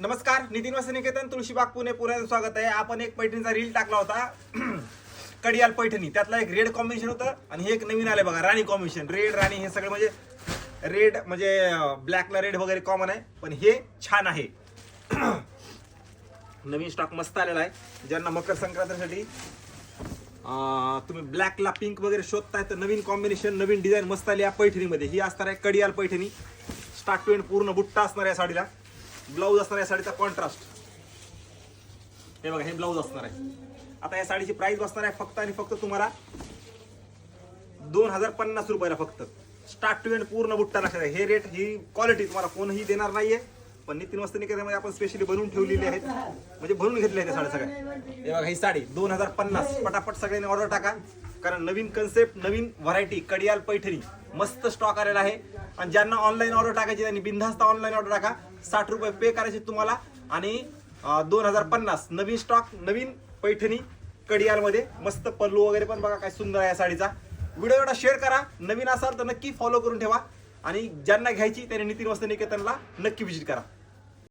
नमस्कार, नितीन वस्त्र निकेतन, तुळशीबाग, पुणे. पुण्यात स्वागत आहे. आपण एक पैठणीचा रील टाकला होता कडियाल पैठणी. त्यातला एक रेड कॉम्बिनेशन होतं आणि हे एक नवीन आले बघा, राणी कॉम्बिनेशन. रेड राणी हे सगळे म्हणजे रेड म्हणजे ब्लॅकला रेड वगैरे कॉमन आहे, पण हे छान आहे. नवीन स्टॉक मस्त आलेला आहे. ज्यांना मकर संक्रांतीसाठी तुम्ही ब्लॅकला पिंक वगैरे शोधताय तर नवीन कॉम्बिनेशन, नवीन डिझाईन मस्त आली आहे पैठणीमध्ये. ही असणार आहे Kadiyal Paithani. Start to end पूर्ण बुट्टा असणार आहे साडीला. ब्लाऊज असणार आहे साडीचा कॉन्ट्रास्ट. हे बघा, हे ब्लाऊज असणार आहे. आता या साडीची प्राइस बसणार आहे फक्त आणि फक्त तुम्हाला 2050 रुपयाला. फक्त स्टार्ट टू एंड पूर्ण बुट्टा लक्षात आहे. हे रेट, ही क्वालिटी तुम्हाला कोणही देणार नाहीये, पण नितीन वस्त्र निकेतनमध्ये आपण स्पेशली बनवून ठेवलेली आहेत, म्हणजे बनवून घेतले आहेत साड्या सगळ्या. हे बघा, ही साडी 2050. पटापट सगळ्यांनी ऑर्डर टाका, कारण नवीन कन्सेप्ट, नवीन व्हरायटी कडियाल पैठणी मस्त स्टॉक आलेला आहे. आणि ज्यांना ऑनलाईन ऑर्डर टाकायची त्यांनी बिनधास्त ऑनलाईन ऑर्डर टाका. 60 रुपये पे करायचे तुम्हाला आणि 2050 नवीन स्टॉक, नवीन पैठणी कडियालमध्ये. मस्त पल्लू वगैरे पण बघा काय सुंदर आहे या साडीचा. व्हिडिओ एवढा शेअर करा. नवीन असाल तर नक्की फॉलो करून ठेवा आणि ज्यांना घ्यायची त्यांनी नितीन वस्त्र निकेतनला नक्की व्हिजिट करा.